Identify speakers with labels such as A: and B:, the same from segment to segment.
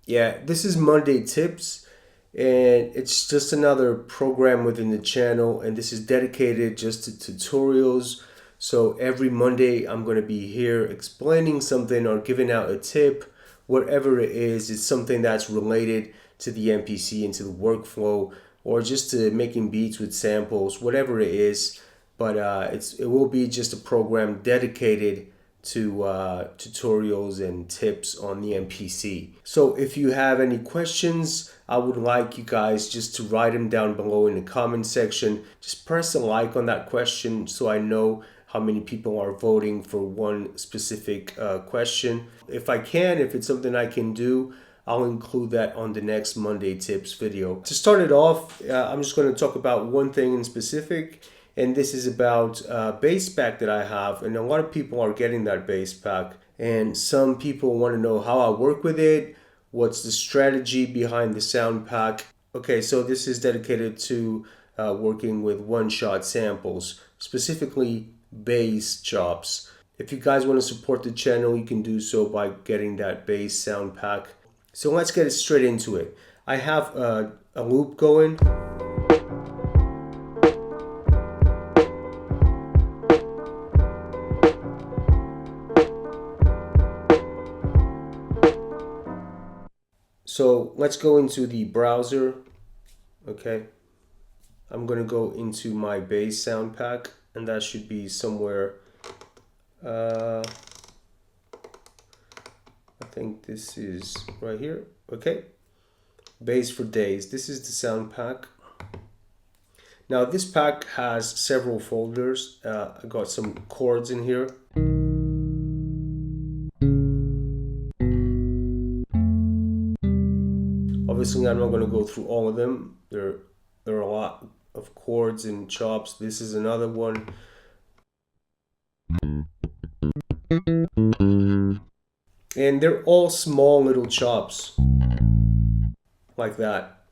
A: Yeah, this is Monday Tips, and it's just another program within the channel, and this is dedicated just to tutorials. So every Monday, I'm going to be here explaining something or giving out a tip, whatever it is. It's something that's related to the MPC and to the workflow, or just to making beats with samples, whatever it is. But it will be just a program dedicated to tutorials and tips on the MPC. So if you have any questions, I would like you guys just to write them down below in the comment section. Just press a like on that question so I know how many people are voting for one specific question. If I can, if it's something I can do, I'll include that on the next Monday Tips video. To start it off, I'm just going to talk about one thing in specific, and this is about a bass pack that I have, and a lot of people are getting that bass pack, and some people want to know how I work with it, what's the strategy behind the sound pack. Okay, so this is dedicated to working with one-shot samples, specifically bass chops. If you guys want to support the channel, you can do so by getting that bass sound pack. So let's get straight into it. I have a loop going. So let's go into the browser. Okay, I'm gonna go into my bass sound pack, and that should be somewhere. I think this is right here. Okay, bass for days. This is the sound pack. Now this pack has several folders. I got some chords in here. Obviously, I'm not going to go through all of them. There are a lot of chords and chops. This is another one. And they're all small little chops like that.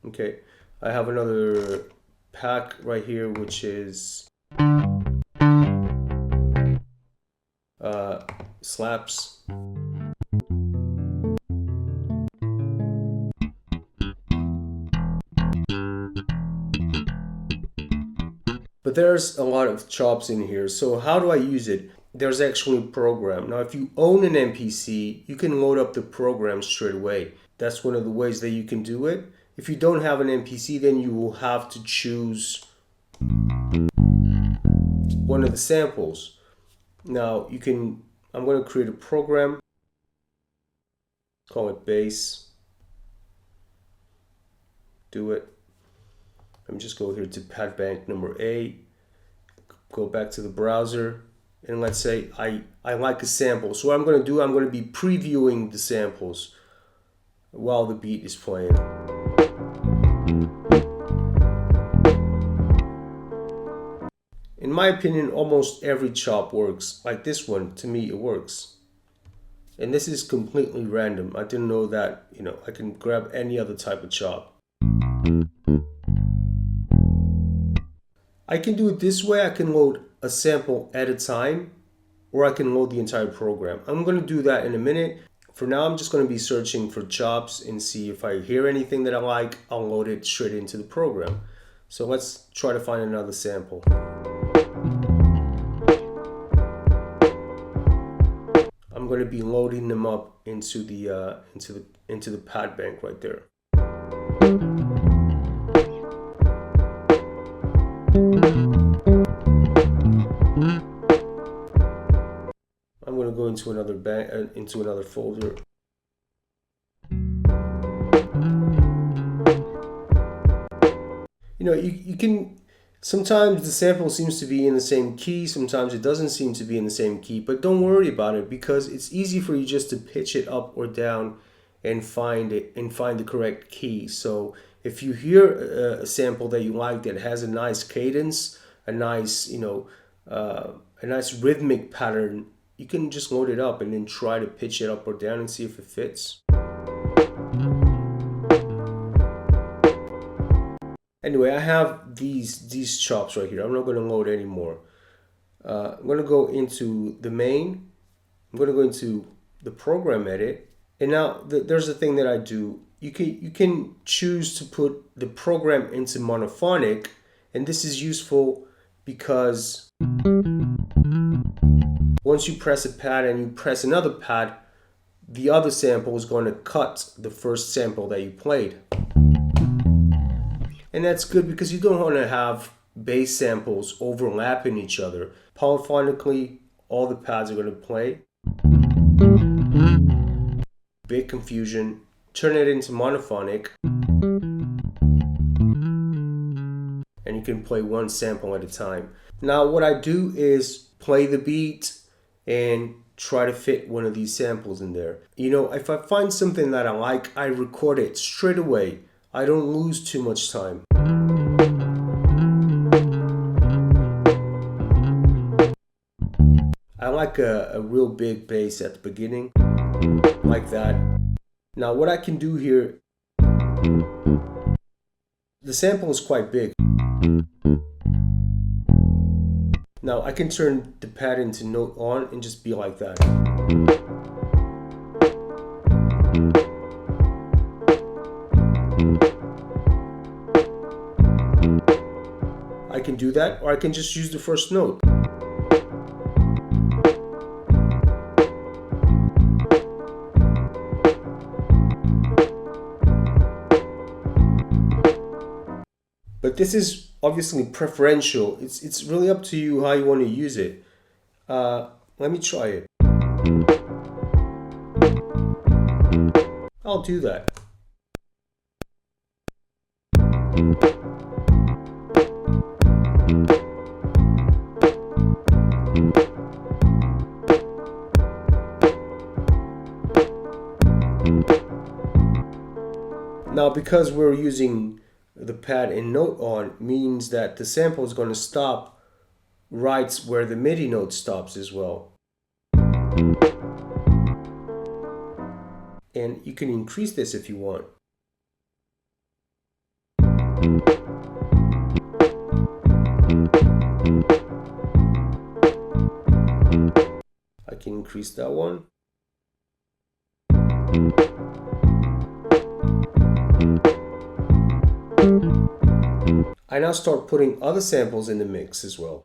A: Okay, I have another pack right here, which is slaps. But there's a lot of chops in here. So how do I use it? There's actually a program. Now, if you own an MPC, you can load up the program straight away. That's one of the ways that you can do it. If you don't have an MPC, then you will have to choose one of the samples. Now, I'm going to create a program, call it bass. Do it. Let me just go here to pad bank number 8, go back to the browser, and let's say I like a sample. So what I'm going to do, I'm going to be previewing the samples while the beat is playing. In my opinion, almost every chop works. Like this one, to me, it works. And this is completely random. I didn't know that, I can grab any other type of chop. I can do it this way. I can load a sample at a time, or I can load the entire program. I'm going to do that in a minute. For now, I'm just going to be searching for chops and see if I hear anything that I like, I'll load it straight into the program. So let's try to find another sample. I'm going to be loading them up into the pad bank right there. I'm going to go into another folder. You can, sometimes the sample seems to be in the same key, sometimes it doesn't seem to be in the same key, but don't worry about it, because it's easy for you just to pitch it up or down and find the correct key. So if you hear a sample that you like that has a nice cadence, a nice rhythmic pattern, you can just load it up and then try to pitch it up or down and see if it fits. Anyway, I have these chops right here. I'm not going to load anymore. I'm going to go into the main. I'm going to go into the program edit, And now there's a thing that I do. You can choose to put the program into monophonic, and this is useful because once you press a pad and you press another pad, the other sample is going to cut the first sample that you played. And that's good because you don't want to have bass samples overlapping each other. Polyphonically, all the pads are going to play. Big confusion. Turn it into monophonic. And you can play one sample at a time. Now what I do is play the beat and try to fit one of these samples in there. You know, if I find something that I like, I record it straight away. I don't lose too much time. I like a real big bass at the beginning, like that. Now what I can do here, the sample is quite big. Now I can turn the pad into note on and just be like that. I can do that, or I can just use the first note. But this is obviously preferential. It's really up to you how you want to use it. Let me try it. I'll do that. Now because we're using the pad in note on, means that the sample is going to stop right where the MIDI note stops as well. And you can increase this if you want. I can increase that one. I now start putting other samples in the mix as well.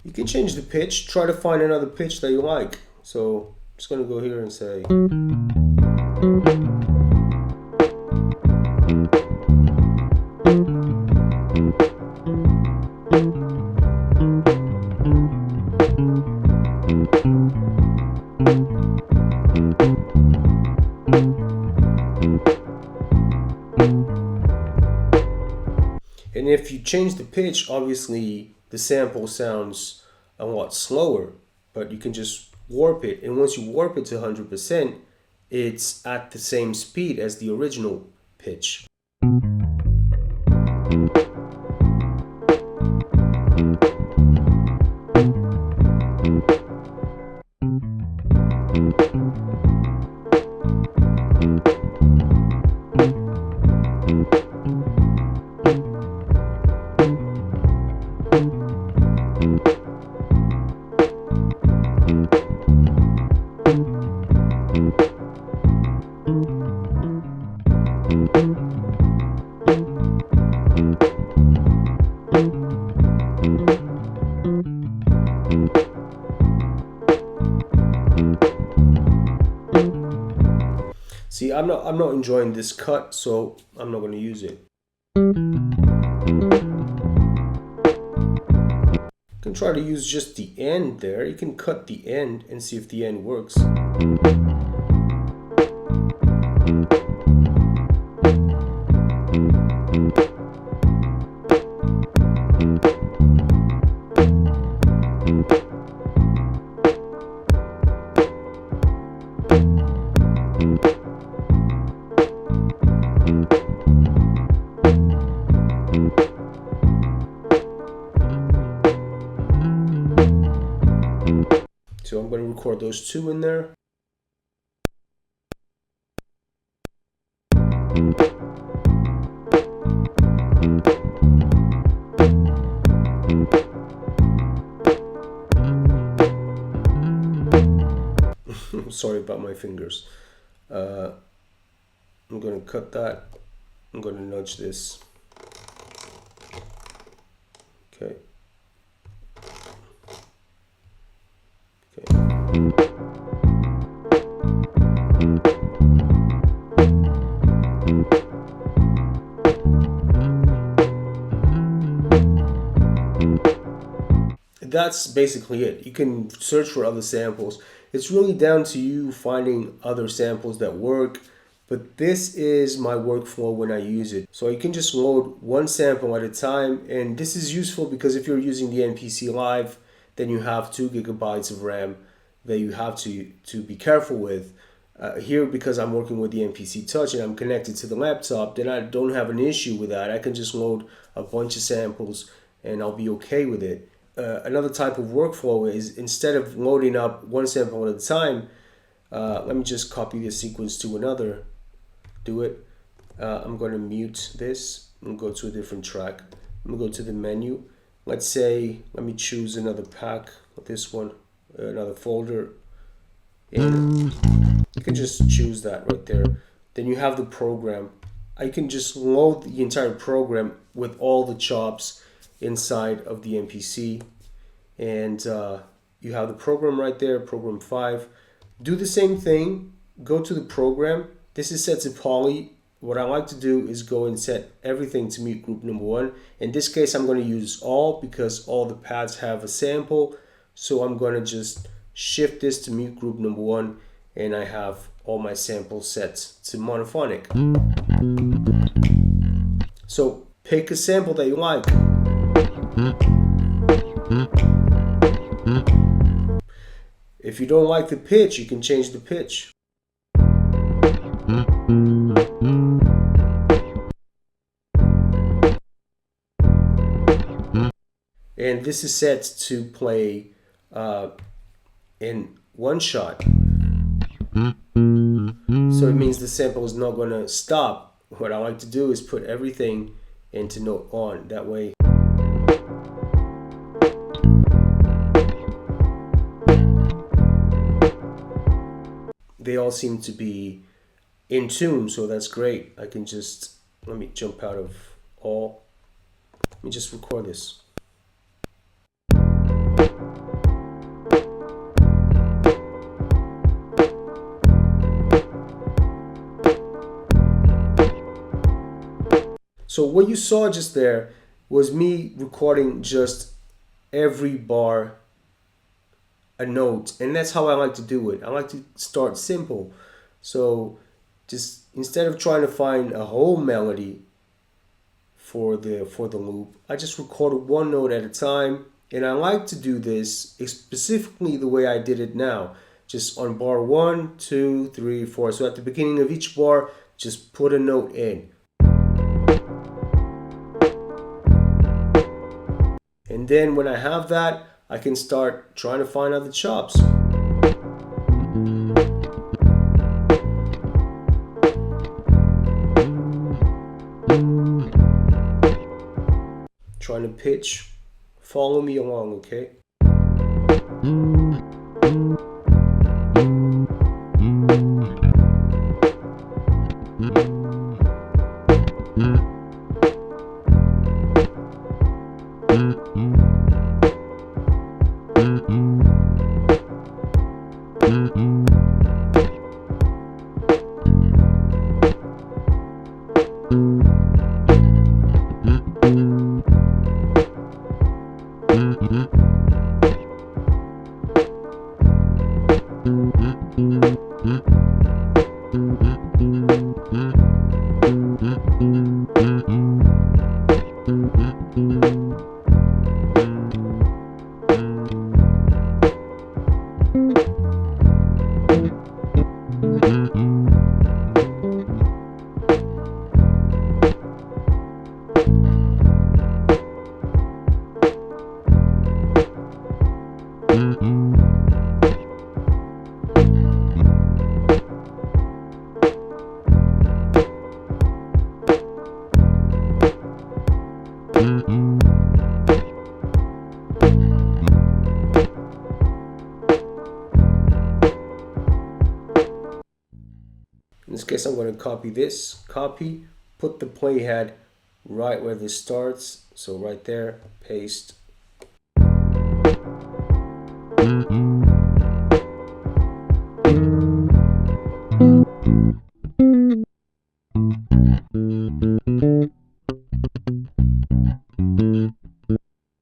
A: You can change the pitch, try to find another pitch that you like. So I'm just going to go here and say. And if you change the pitch, obviously the sample sounds a lot slower, but you can just warp it. And once you warp it to 100%, it's at the same speed as the original pitch. See, I'm not enjoying this cut, so I'm not going to use it. can try to use just the end there. You can cut the end and see if the end works. So I'm going to record those two in there. Sorry about my fingers. I'm going to cut that. I'm going to nudge this. Okay. That's basically it. You can search for other samples. It's really down to you finding other samples that work, but this is my workflow when I use it. So you can just load one sample at a time, and this is useful because if you're using the MPC Live, then you have 2 gigabytes of RAM that you have to be careful with. Here, because I'm working with the MPC Touch and I'm connected to the laptop, then I don't have an issue with that. I can just load a bunch of samples and I'll be okay with it. Another type of workflow is, instead of loading up one sample at a time, let me just copy this sequence to another. Do it. I'm going to mute this and go to a different track. I'm going to go to the menu. Let's say, let me choose another pack, this one, another folder. And you can just choose that right there. Then you have the program. I can just load the entire program with all the chops inside of the MPC, and you have the program right there, program 5. Do the same thing, go to the program. This is set to poly. What I like to do is go and set everything to mute group number 1. In this case, I'm going to use all because all the pads have a sample. So I'm going to just shift this to mute group number 1, and I have all my samples set to monophonic. So pick a sample that you like. If you don't like the pitch, you can change the pitch. And this is set to play in one shot. So it means the sample is not going to stop. What I like to do is put everything into note on. That way they all seem to be in tune, so that's great. I can just, let me jump out of all. Let me just record this. So what you saw just there was me recording just every bar a note, and that's how I like to do it. I like to start simple. So just instead of trying to find a whole melody for the loop, I just recorded one note at a time, and I like to do this specifically the way I did it now. Just on bar 1, 2, 3, 4. So at the beginning of each bar, just put a note in. And then when I have that, I can start trying to find other chops. Trying to pitch. Follow me along, okay? In this case, I'm going to copy this, copy, put the playhead right where this starts. So right there, paste.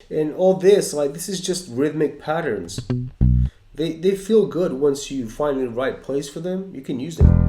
A: And all this, like, this is just rhythmic patterns. They feel good once you find the right place for them. You can use them.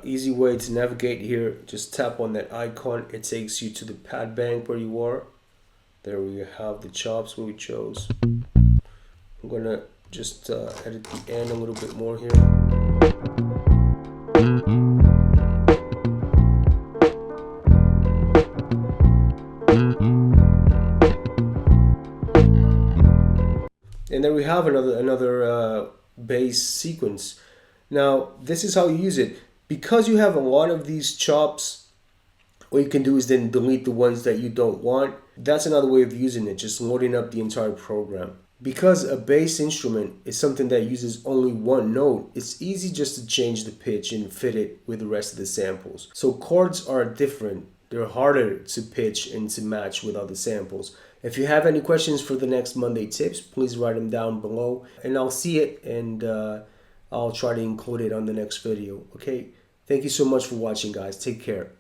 A: Easy way to navigate here, just tap on that icon. It takes you to the pad bank where you are. There we have the chops where we chose. I'm gonna just edit the end a little bit more here. And there we have another bass sequence. Now this is how you use it. Because you have a lot of these chops, what you can do is then delete the ones that you don't want. That's another way of using it, just loading up the entire program. Because a bass instrument is something that uses only one note, it's easy just to change the pitch and fit it with the rest of the samples. So chords are different. They're harder to pitch and to match with other samples. If you have any questions for the next Monday tips, please write them down below and I'll see it and I'll try to include it on the next video. Okay, thank you so much for watching, guys. Take care.